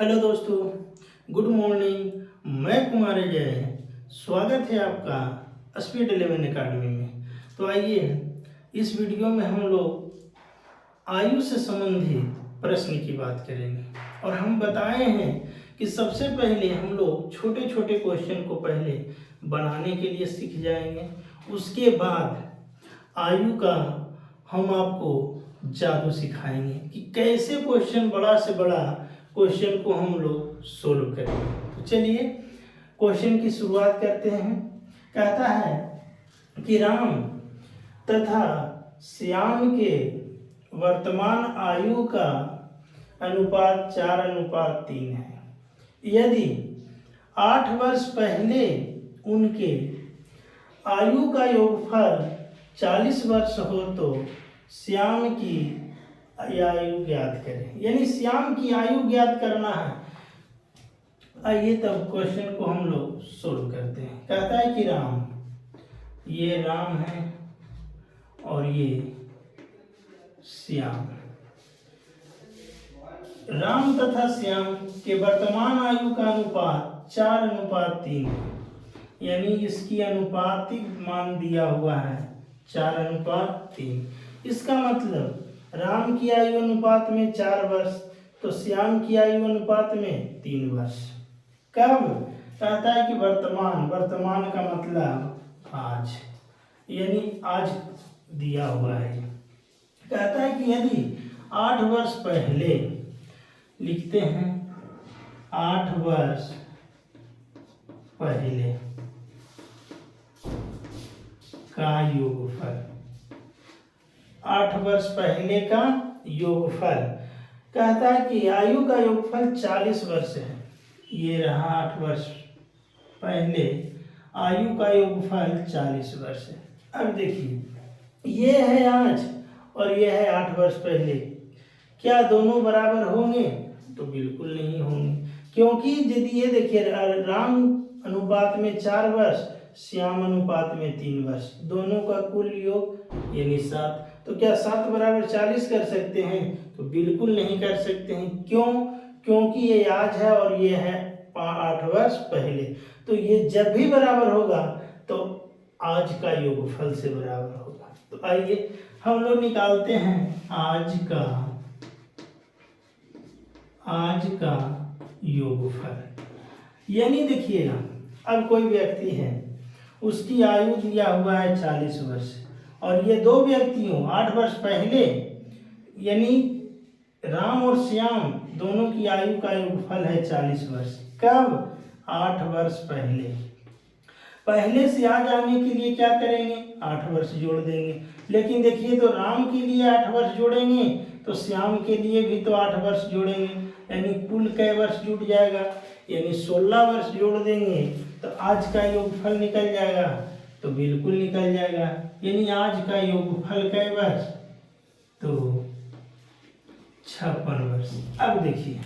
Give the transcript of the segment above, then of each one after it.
Hello दोस्तों, good morning. मैं कुमार अजय, स्वागत है आपका स्पीड 11 अकेडमी में। तो आइए इस वीडियो में हम लोग आयु से संबंधित प्रश्न की बात करेंगे। और हम बताए हैं कि सबसे पहले हम लोग छोटे छोटे क्वेश्चन को पहले बनाने के लिए सीख जाएंगे, उसके बाद आयु का हम आपको जादू सिखाएंगे कि कैसे क्वेश्चन बड़ा से बड़ा क्वेश्चन को हम लोग सोल्व करेंगे। तो चलिए क्वेश्चन की शुरुआत करते हैं। कहता है कि राम तथा श्याम के वर्तमान आयु का अनुपात 4:3 है। यदि 8 वर्ष पहले उनके आयु का योगफल 40 वर्ष हो तो श्याम की आयु ज्ञात करें। यानी श्याम की आयु ज्ञात करना है। आइए तब क्वेश्चन को हम लोग सोल्व करते हैं। कहता है कि राम, ये राम है और ये श्याम। राम तथा श्याम के वर्तमान आयु का अनुपात 4:3 है। यानी इसकी अनुपातिक मान दिया हुआ है 4:3। इसका मतलब राम की आयु अनुपात में 4 वर्ष तो श्याम की आयु अनुपात में 3 वर्ष। कब? कहता है कि वर्तमान, वर्तमान का मतलब आज, यानी आज दिया हुआ है। कहता है कि यदि 8 वर्ष पहले, लिखते हैं 8 वर्ष पहले का योगफल, 8 वर्ष पहले का योगफल। कहता है कि आयु का योगफल 40 वर्ष है। ये रहा 8 वर्ष पहले, आयु का योगफल 40 वर्ष है। अब देखिए, ये है आज और ये है 8 वर्ष पहले। क्या दोनों बराबर होंगे? तो बिल्कुल नहीं होंगे, क्योंकि यदि ये देखिए राम अनुपात में 4 वर्ष, श्याम अनुपात में 3 वर्ष, दोनों का कुल योग यानी 7। तो क्या 7 बराबर 40 कर सकते हैं? तो बिल्कुल नहीं कर सकते हैं। क्यों? क्योंकि ये आज है और ये है 8 वर्ष पहले। तो ये जब भी बराबर होगा तो आज का योगफल से बराबर होगा। तो आइए हम लोग निकालते हैं आज का योगफल। यानी देखिएगा, अब कोई व्यक्ति है, उसकी आयु दिया हुआ है 40 वर्ष और ये दो व्यक्तियों 8 वर्ष पहले, यानी राम और श्याम दोनों की आयु का योगफल है 40 वर्ष। कब? 8 वर्ष पहले। पहले से आ जाने के लिए क्या करेंगे? 8 वर्ष जोड़ देंगे। लेकिन देखिए, तो राम के लिए 8 वर्ष जोड़ेंगे तो श्याम के लिए भी तो 8 वर्ष जोड़ेंगे, यानी कुल कै वर्ष जुट जाएगा? यानी 16 वर्ष जोड़ देंगे तो आज का योगफल निकल जाएगा। तो बिल्कुल निकल जाएगा। यानी आज का योगफल कै वर्ष? तो 56 वर्ष। अब देखिए,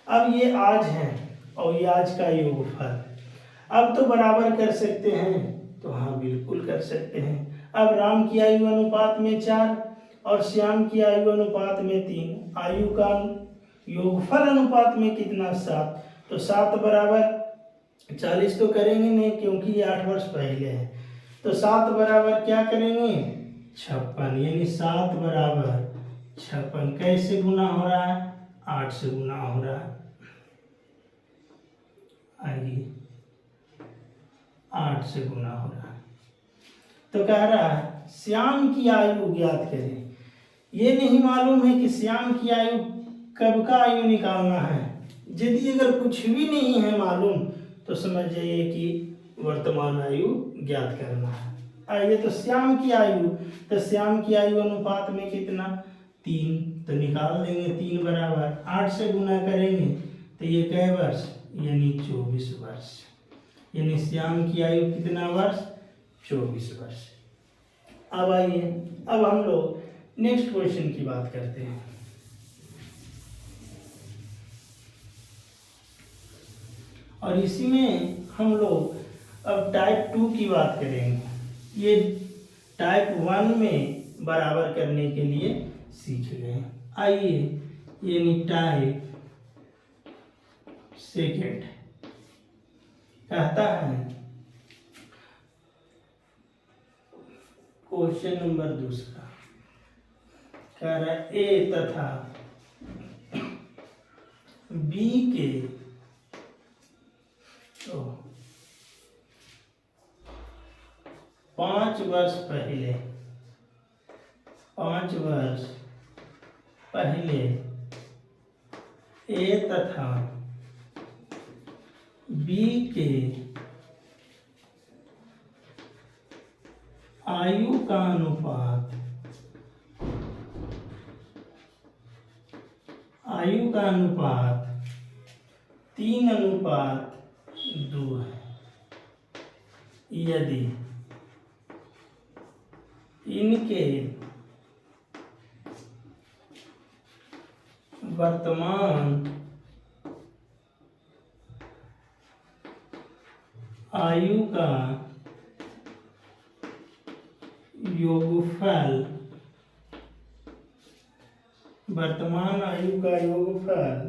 अब ये आज है और ये आज का योगफल। अब तो बराबर कर सकते हैं? तो हाँ, बिल्कुल कर सकते हैं। अब राम की आयु अनुपात में 4 और श्याम की आयु अनुपात में 3, आयु का योगफल अनुपात में कितना? 7। तो 7 बराबर 40 तो करेंगे नहीं, क्योंकि ये 8 वर्ष पहले है। तो 7 बराबर क्या करेंगे? 56। यानी 7 बराबर 56। कैसे गुना हो रहा है? 8 से गुना हो रहा है। आइए, 8 से गुना हो रहा है। तो कह रहा है श्याम की आयु ज्ञात करें। ये नहीं मालूम है कि श्याम की आयु कब का आयु निकालना है। यदि अगर कुछ भी नहीं है मालूम तो समझ जाइए कि वर्तमान आयु ज्ञात करना है। आइए, तो श्याम की आयु, तो श्याम की आयु अनुपात में कितना? 3। तो निकाल देंगे 3 बराबर 8 से गुना करेंगे तो ये कै वर्ष? यानी 24 वर्ष। यानी श्याम की आयु कितना वर्ष? 24 वर्ष। अब आइए, अब हम लोग नेक्स्ट क्वेश्चन की बात करते हैं। और इसी में हम लोग अब टाइप 2 की बात करेंगे। ये टाइप 1 में बराबर करने के लिए सीख गए। आइए, यानी टाइप सेकेंड। कहता है क्वेश्चन नंबर दूसरा, कह रहा है ए तथा बी के तो 5 वर्ष पहले, 5 वर्ष पहले ए तथा बी के आयु का अनुपात, आयु का अनुपात 3:2 है। यदि इनके वर्तमान आयु का योगफल, वर्तमान आयु का योगफल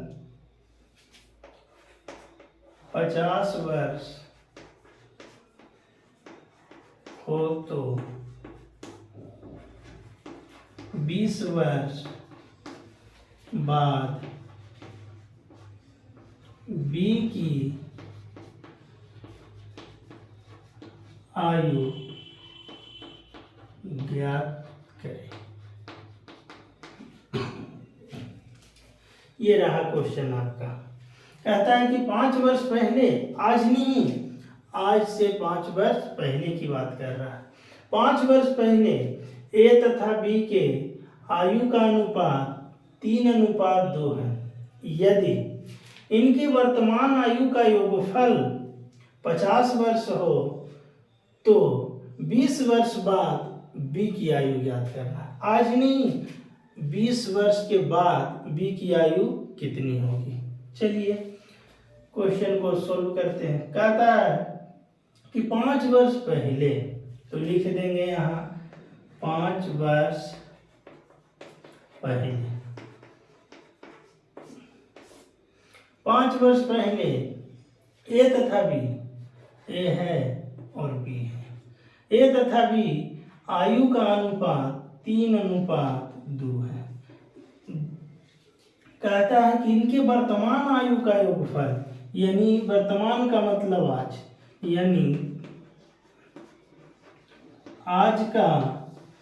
50 वर्ष हो तो 20 वर्ष बाद बी की आयु ज्ञात करें। ये रहा क्वेश्चन आपका। कहता है कि 5 वर्ष पहले, आज नहीं, आज से 5 वर्ष पहले की बात कर रहा है। 5 वर्ष पहले ए तथा बी के आयु का अनुपात 3:2 है। यदि इनकी वर्तमान आयु का योगफल 50 वर्ष हो तो 20 वर्ष बाद बी की आयु ज्ञात करना। आज नहीं, 20 वर्ष के बाद बी की आयु कितनी होगी। चलिए क्वेश्चन को सोल्व करते हैं। कहता है कि 5 वर्ष पहले, तो लिख देंगे यहाँ 5 वर्ष पहले। 5 वर्ष पहले ए तथा बी, ए है और बी है, ए तथा बी आयु का अनुपात 3:2 है। कहता है कि इनके वर्तमान आयु का योगफल, यानी वर्तमान का मतलब आज, यानी आज का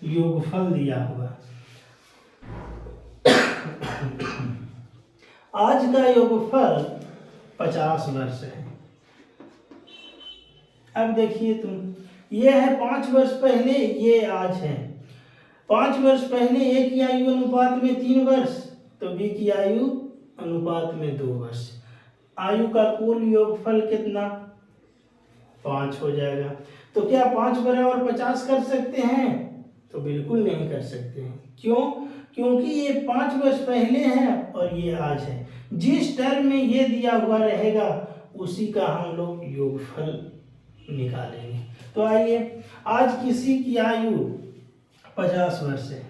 योगफल दिया हुआ, आज का योगफल 50 वर्ष है। अब देखिए तुम, ये है 5 वर्ष पहले, ये आज है। 5 वर्ष पहले ए की आयु अनुपात में 3 वर्ष, तो बी की आयु अनुपात में 2 वर्ष। आयु का कुल योगफल कितना? 5 हो जाएगा। तो क्या 5 बराबर 50 कर सकते हैं? तो बिल्कुल नहीं कर सकते हैं। क्यों? क्योंकि ये 5 वर्ष पहले है और ये आज है। जिस टर्म में ये दिया हुआ रहेगा उसी का हम लोग योगफल निकालेंगे। तो आइए, आज किसी की आयु 50 वर्ष है,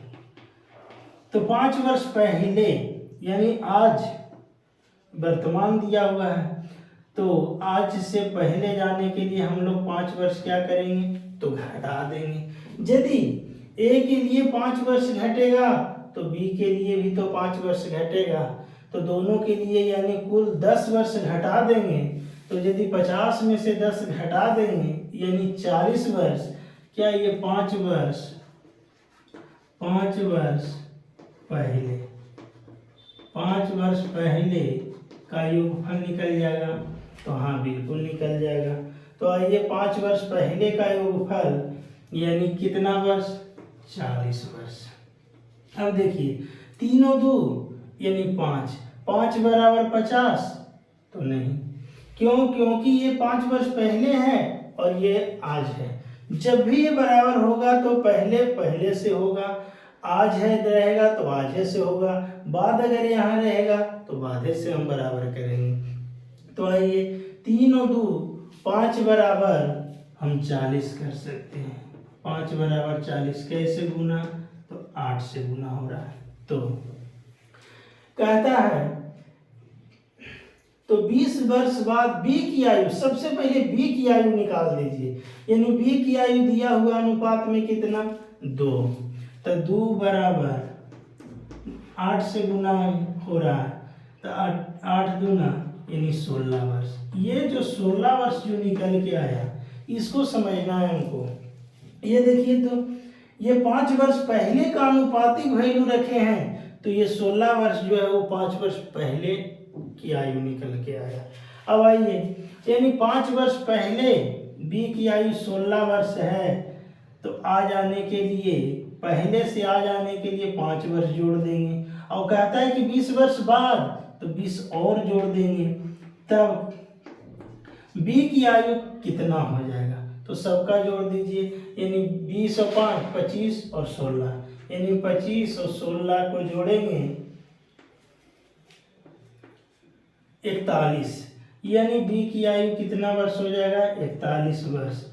तो 5 वर्ष पहले यानी आज वर्तमान दिया हुआ है, तो आज से पहले जाने के लिए हम लोग 5 वर्ष क्या करेंगे? तो घटा देंगे। यदि ए के लिए 5 वर्ष घटेगा तो बी के लिए भी तो 5 वर्ष घटेगा, तो दोनों के लिए यानी कुल 10 वर्ष घटा देंगे। तो यदि 50 में से 10 घटा देंगे यानी 40 वर्ष, क्या ये 5 वर्ष पहले, 5 वर्ष पहले का योगफल निकल जाएगा? तो हाँ, बिल्कुल निकल जाएगा। तो आइए, 5 वर्ष पहले का योगफल यानी कितना वर्ष? 40 वर्ष। अब देखिए, 3×2 यानी 5, 5 बराबर 50 तो नहीं। क्यों? क्योंकि ये 5 वर्ष पहले है और ये आज है। जब भी ये बराबर होगा तो पहले से होगा, आज है रहेगा तो आधे से होगा, बाद अगर यहाँ रहेगा तो बाधे से हम बराबर करेंगे। तो आइए, 3×2 5 बराबर हम 40 कर सकते हैं। 5 बराबर 40 कैसे गुना? तो 8 से गुना हो रहा है। तो कहता है तो 20 वर्ष बाद बी की आयु, सबसे पहले बी की आयु निकाल दीजिए। यानी बी की आयु दिया हुआ अनुपात में कितना 2, तो 2 बराबर 8 से गुना हो रहा है, तो 8 दूना यानी 16 वर्ष। ये जो 16 वर्ष जो निकल के आया इसको समझना है हमको। ये देखिए तो ये 5 वर्ष पहले का अनुपातिक वैल्यू रखे हैं, तो ये 16 वर्ष जो है वो 5 वर्ष पहले की आयु निकल के आया। अब आइए, यानी 5 वर्ष पहले बी की आयु 16 वर्ष है, तो आ जाने के लिए, पहले से आ जाने के लिए 5 वर्ष जोड़ देंगे। और कहता है कि 20 वर्ष बाद, तो 20 और जोड़ देंगे, तब बी की आयु कितना हो जाएगा, तो सबका जोड़ दीजिए। यानी 20 और 5 25 और 16, यानी 25 और 16 को जोड़ेंगे 41, यानी बी की आयु कितना वर्ष हो जाएगा 41 वर्ष।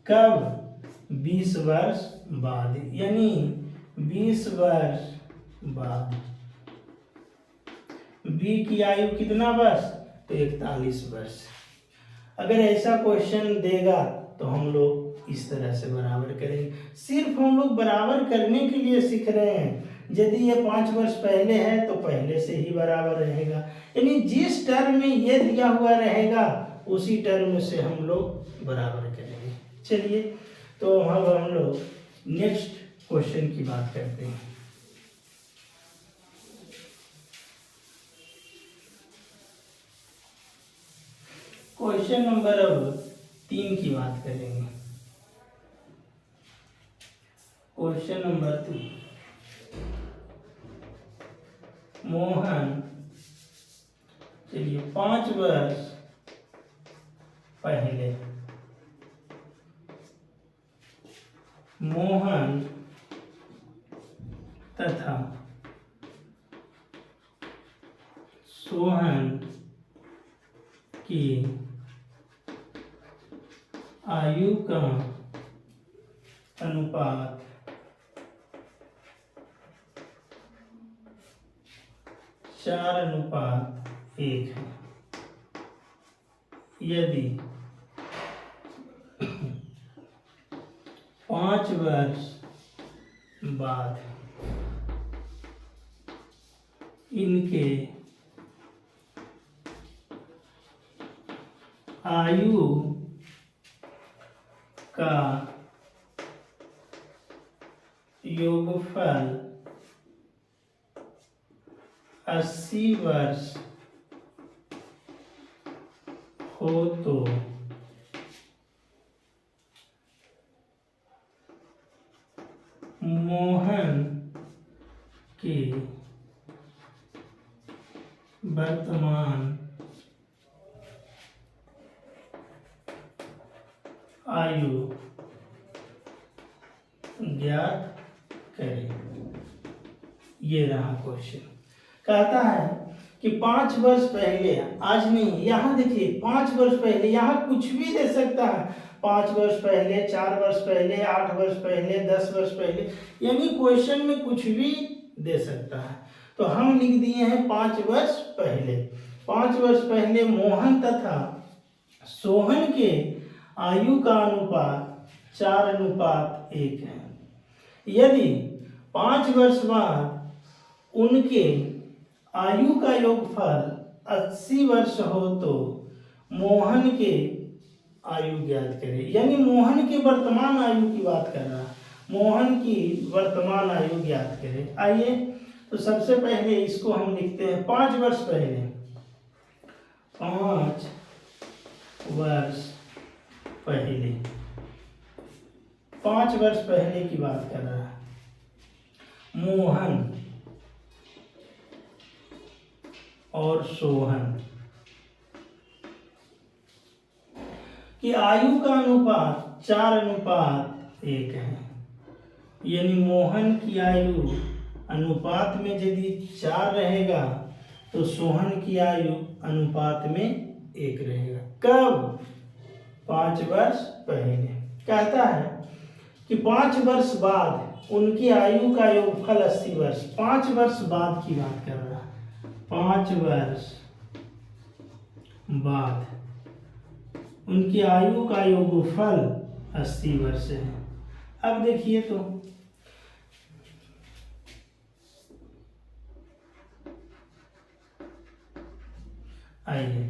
कब 20 वर्ष बाद, यानी 20 वर्ष बाद बी की आयु कितना वर्ष, तो 41 वर्ष। अगर ऐसा क्वेश्चन देगा तो हम लोग इस तरह से बराबर करेंगे। सिर्फ हम लोग बराबर करने के लिए सीख रहे हैं। यदि ये 5 वर्ष पहले है तो पहले से ही बराबर रहेगा, यानी जिस टर्म में ये दिया हुआ रहेगा उसी टर्म से हम लोग बराबर करेंगे। चलिए, तो अब हम लोग नेक्स्ट क्वेश्चन की बात करते हैं। क्वेश्चन नंबर अब 3 की बात करेंगे। क्वेश्चन नंबर 3, मोहन, चलिए 5 वर्ष पहले मोहन तथा सोहन की आयु का अनुपात 4:1 है। यदि 5 वर्ष बाद इनके आयु का योगफल 80 वर्ष हो तो मोहन की वर्तमान आयु ज्ञात करें। ये रहा क्वेश्चन। कहता है कि 5 वर्ष पहले, आज नहीं, यहाँ देखिए 5 वर्ष पहले, यहाँ कुछ भी दे सकता है। 5 वर्ष पहले, 4 वर्ष पहले, 8 वर्ष पहले, 10 वर्ष पहले, यानी क्वेश्चन में कुछ भी दे सकता है। तो हम लिख दिए हैं 5 वर्ष पहले। 5 वर्ष पहले मोहन तथा सोहन के आयु का अनुपात 4:1 है। यदि 5 वर्ष बाद उनके आयु का योगफल 80 वर्ष हो तो मोहन के आयु ज्ञात करें। यानी मोहन के वर्तमान आयु की बात कर रहा है, मोहन की वर्तमान आयु ज्ञात करें। आइए, तो सबसे पहले इसको हम लिखते हैं 5 वर्ष पहले। 5 वर्ष पहले, 5 वर्ष पहले की बात कर रहा है। मोहन और सोहन की आयु का अनुपात 4:1 है। यानी मोहन की आयु अनुपात में यदि 4 रहेगा तो सोहन की आयु अनुपात में 1 रहेगा। कब? 5 वर्ष पहले। कहता है कि 5 वर्ष बाद उनकी आयु का योगफल 80 वर्ष। 5 वर्ष बाद की बात कर रहा है। 5 वर्ष बाद उनकी आयु का योगफल 80 वर्ष है। अब देखिए तो आइए,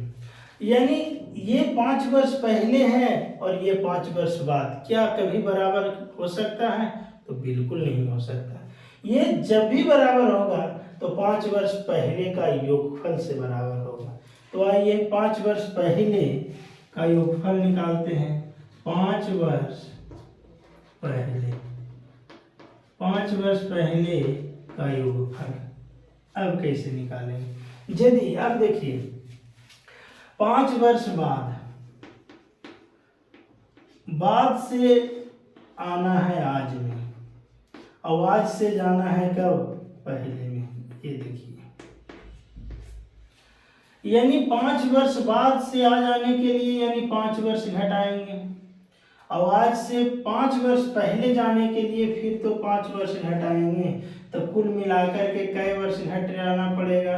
यानी ये 5 वर्ष पहले है और ये 5 वर्ष बाद, क्या कभी बराबर हो सकता है? तो बिल्कुल नहीं हो सकता। ये जब भी बराबर होगा तो 5 वर्ष पहले का योगफल से बराबर होगा। तो आइए 5 वर्ष पहले का योगफल निकालते हैं। 5 वर्ष पहले, 5 वर्ष पहले का योगफल अब कैसे निकालेंगे? यदि अब देखिए 5 वर्ष बाद से आना है आज में, और आज से जाना है कब? पहले में। ये देखिए, यानी 5 वर्ष बाद से आ जाने के लिए यानी 5 वर्ष घटाएंगे, और आज से 5 वर्ष पहले जाने के लिए फिर तो 5 वर्ष घटाएंगे, तो कुल मिलाकर के कई वर्ष घट जाना पड़ेगा,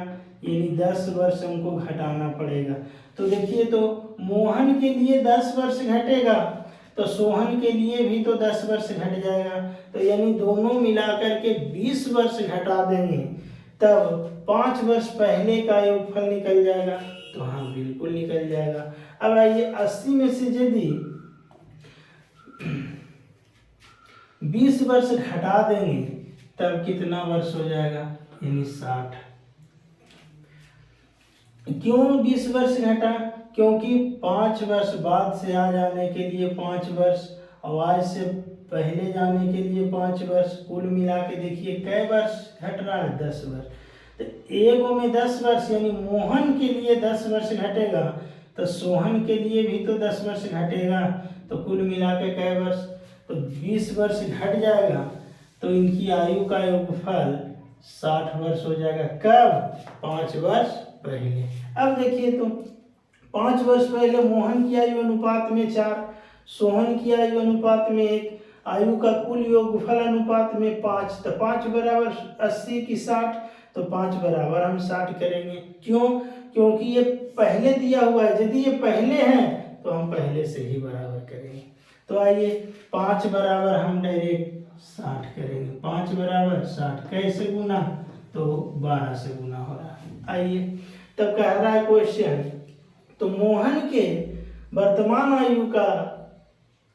यानी 10 वर्ष हमको घटाना पड़ेगा। तो देखिए, तो मोहन के लिए 10 वर्ष घटेगा तो सोहन के लिए भी तो 10 वर्ष घट जाएगा, तो यानी दोनों मिलाकर के 20 वर्ष घटा देंगे, तब 5 वर्ष पहले का योगफल निकल जाएगा। तो हाँ, बिल्कुल निकल जाएगा। अब आइए 80 में से यदि 20 वर्ष घटा देंगे तब कितना वर्ष हो जाएगा? यानी 60। क्यों 20 वर्ष घटा? क्योंकि 5 वर्ष बाद से आ जाने के लिए 5 वर्ष, और आज से पहले जाने के लिए 5 वर्ष, कुल मिला के देखिए कै वर्ष घट रहा है? 10 वर्ष। तो एगो में 10 वर्ष, यानी मोहन के लिए 10 वर्ष घटेगा, तो सोहन के लिए भी तो 10 वर्ष घटेगा, तो कुल मिला के कै वर्ष? तो 20 वर्ष घट जाएगा, तो इनकी आयु का योगफल 60 वर्ष हो जाएगा। कब? 5 वर्ष पहले। अब देखिए, तो 5 वर्ष पहले मोहन की आयु अनुपात में 4, सोहन की आयु अनुपात में 1, आयु का कुल योगफल अनुपात में 5, तो 5 बराबर 80 की 60, तो 5 बराबर हम 60 करेंगे। क्यों? क्योंकि ये पहले दिया हुआ है, यदि ये पहले है तो हम पहले से ही बराबर करेंगे। तो आइए 5 बराबर हम डायरेक्ट 60 करेंगे। 5 बराबर 60 कैसे गुना? तो 12 से गुना हो रहा है। आइए, तब कह रहा है क्वेश्चन, तो मोहन के वर्तमान आयु का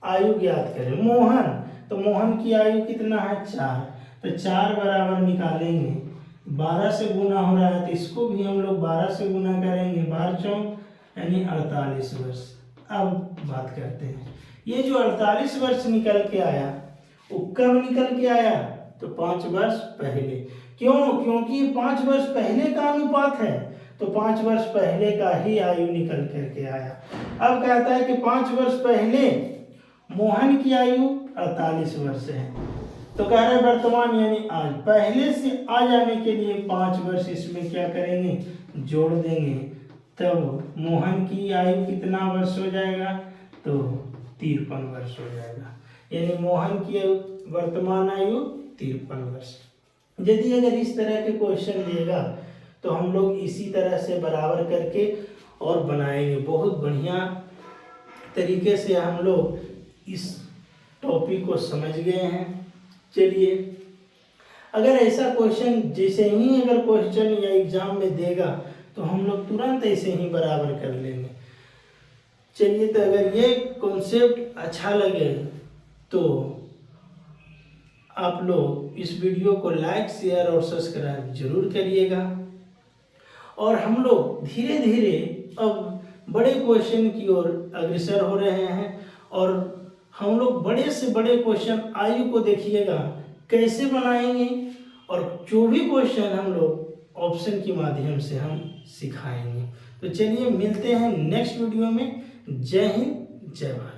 आयु ज्ञात करें। मोहन, तो मोहन की आयु कितना है? 4, तो 4 बराबर निकालेंगे, 12 से गुना हो रहा है तो इसको भी हम लोग 12 से गुना करेंगे, 12 चौक यानी 48 वर्ष। अब बात करते हैं, ये जो 48 वर्ष निकल के आया वो कब निकल के आया? तो 5 वर्ष पहले। क्यों? क्योंकि 5 वर्ष पहले का अनुपात है, तो 5 वर्ष पहले का ही आयु निकल करके आया। अब कहता है कि 5 वर्ष पहले मोहन की आयु 48 वर्ष है, तो कह रहे वर्तमान यानी आज, पहले से आ जाने के लिए 5 वर्ष इसमें क्या करेंगे? जोड़ देंगे, तब मोहन की आयु कितना वर्ष हो जाएगा? तो 53 वर्ष हो जाएगा, यानी मोहन की वर्तमान आयु 53 वर्ष। यदि अगर इस तरह के क्वेश्चन दिएगा तो हम लोग इसी तरह से बराबर करके और बनाएंगे। बहुत बढ़िया तरीके से हम लोग इस टॉपिक को समझ गए हैं। चलिए, अगर ऐसा क्वेश्चन जैसे ही अगर क्वेश्चन या एग्जाम में देगा तो हम लोग तुरंत ऐसे ही बराबर कर लेंगे। चलिए, तो अगर ये कॉन्सेप्ट अच्छा लगे तो आप लोग इस वीडियो को लाइक, शेयर और सब्सक्राइब जरूर करिएगा। और हम लोग धीरे धीरे अब बड़े क्वेश्चन की ओर अग्रसर हो रहे हैं, और हम लोग बड़े से बड़े क्वेश्चन आयु को देखिएगा कैसे बनाएंगे, और जो भी क्वेश्चन हम लोग ऑप्शन के माध्यम से हम सिखाएंगे। तो चलिए, मिलते हैं नेक्स्ट वीडियो में। जय हिंद, जय भारत।